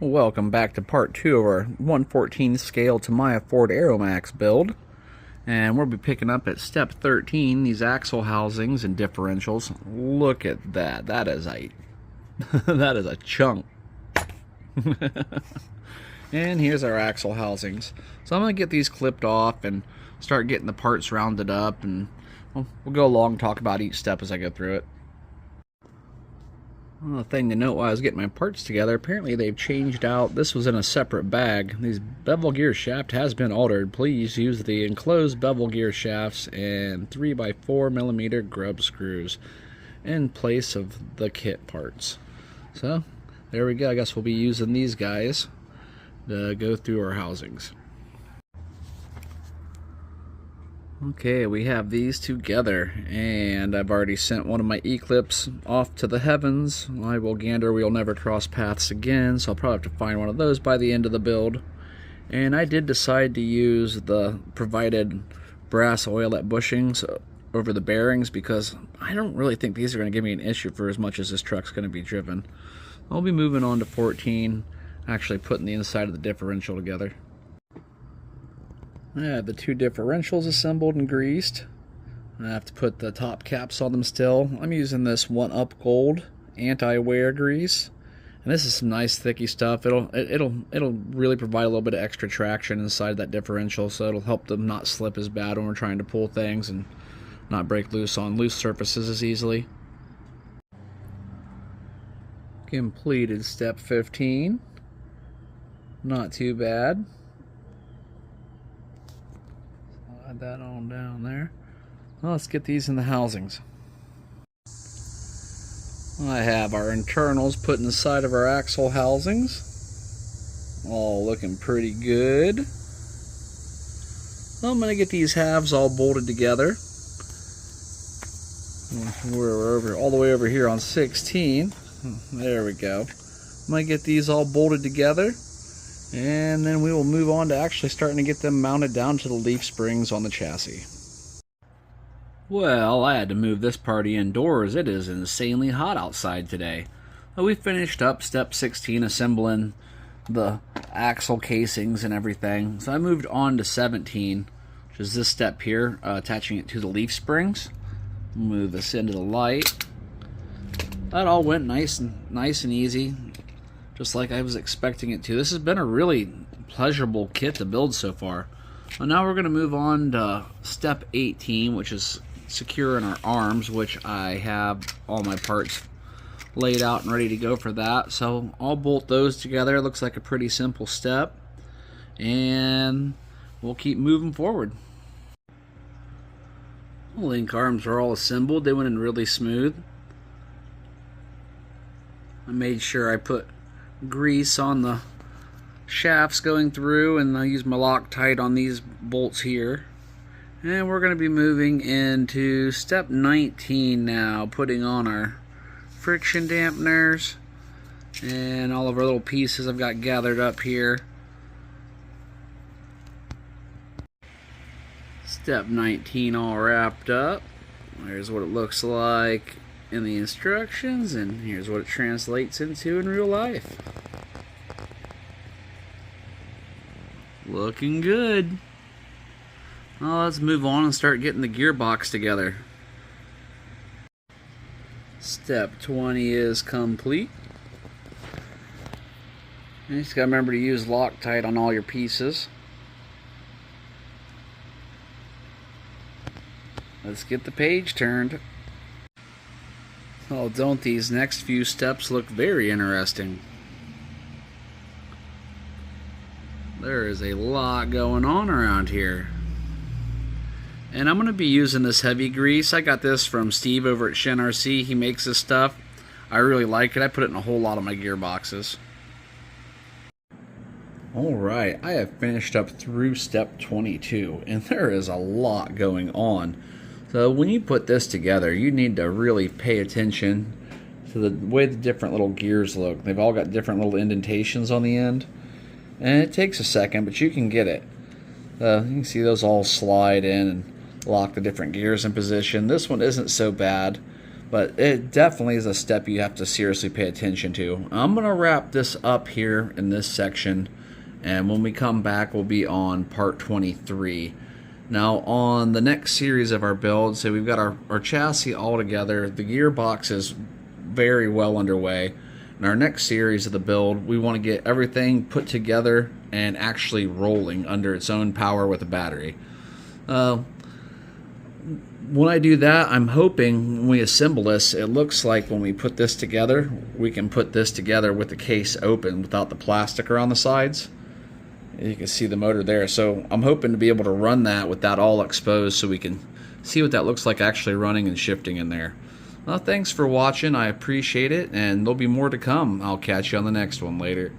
Welcome back to part 2 of our 1/14 scale Tamiya Ford Aeromax build. And we'll be picking up at step 13, these axle housings and differentials. Look at that. That is a that is a chunk. And here's our axle housings. So I'm going to get these clipped off and start getting the parts rounded up, and we'll go along and talk about each step as I go through it. Well, the thing to note while I was getting my parts together, apparently they've changed out. This was in a separate bag. These bevel gear shaft has been altered. Please use the enclosed bevel gear shafts and 3x4mm grub screws in place of the kit parts. So there we go. I guess we'll be using these guys to go through our housings. Okay, we have these together, and I've already sent one of my E-clips off to the heavens. I will gander we'll never cross paths again, so I'll probably have to find one of those by the end of the build. And I did decide to use the provided brass oilette bushings over the bearings because I don't really think these are going to give me an issue for as much as this truck's going to be driven. I'll be moving on to 14, actually putting the inside of the differential together. I have the two differentials assembled and greased. I have to put the top caps on them still. I'm using this 1-Up Gold anti-wear grease, and this is some nice thicky stuff. It'll really provide a little bit of extra traction inside that differential, so it'll help them not slip as bad when we're trying to pull things and not break loose on loose surfaces as easily. Completed step 15. Not too bad. Slide that on down there. Well, let's get these in the housings. I have our internals put inside of our axle housings. All looking pretty good. I'm going to get these halves all bolted together. We're all the way over here on 16. There we go. I'm going to get these all bolted together, and then we will move on to actually starting to get them mounted down to the leaf springs on the chassis. Well, I had to move this party indoors. It is insanely hot outside today. We finished up step 16 assembling the axle casings and everything. So I moved on to 17, which is this step here, attaching it to the leaf springs. Move this into the light. That all went nice and easy, just like I was expecting it to. This has been a really pleasurable kit to build so far. Well, now we're going to move on to step 18, which is securing our arms, which I have all my parts laid out and ready to go for that. So I'll bolt those together. It looks like a pretty simple step, and we'll keep moving forward. The link arms are all assembled. They went in really smooth. I made sure I put grease on the shafts going through, and I used my Loctite on these bolts here. And we're going to be moving into step 19 now, putting on our friction dampeners and all of our little pieces I've got gathered up here. Step 19 all wrapped up. There's what it looks like in the instructions, and here's what it translates into in real life. Looking good. Well, let's move on and start getting the gearbox together. Step 20 is complete. You just gotta remember to use Loctite on all your pieces. Let's get the page turned. Oh, don't these next few steps look very interesting? There is a lot going on around here. And I'm going to be using this heavy grease. I got this from Steve over at Shin RC. He makes this stuff. I really like it. I put it in a whole lot of my gearboxes. Alright, I have finished up through step 22, and there is a lot going on. So when you put this together, you need to really pay attention to the way the different little gears look. They've all got different little indentations on the end, and it takes a second, but you can get it. You can see those all slide in and lock the different gears in position. This one isn't so bad, But it definitely is a step you have to seriously pay attention to. I'm going to wrap this up here in this section, and when we come back, we'll be on part 23. Now, on the next series of our build, so we've got our chassis all together. The gearbox is very well underway. In our next series of the build, we want to get everything put together and actually rolling under its own power with a battery. When I do that, I'm hoping when we assemble this, it looks like when we put this together, we can put this together with the case open without the plastic around the sides. You can see the motor there. So I'm hoping to be able to run that with that all exposed so we can see what that looks like actually running and shifting in there. Well, thanks for watching. I appreciate it, and there'll be more to come. I'll catch you on the next one later.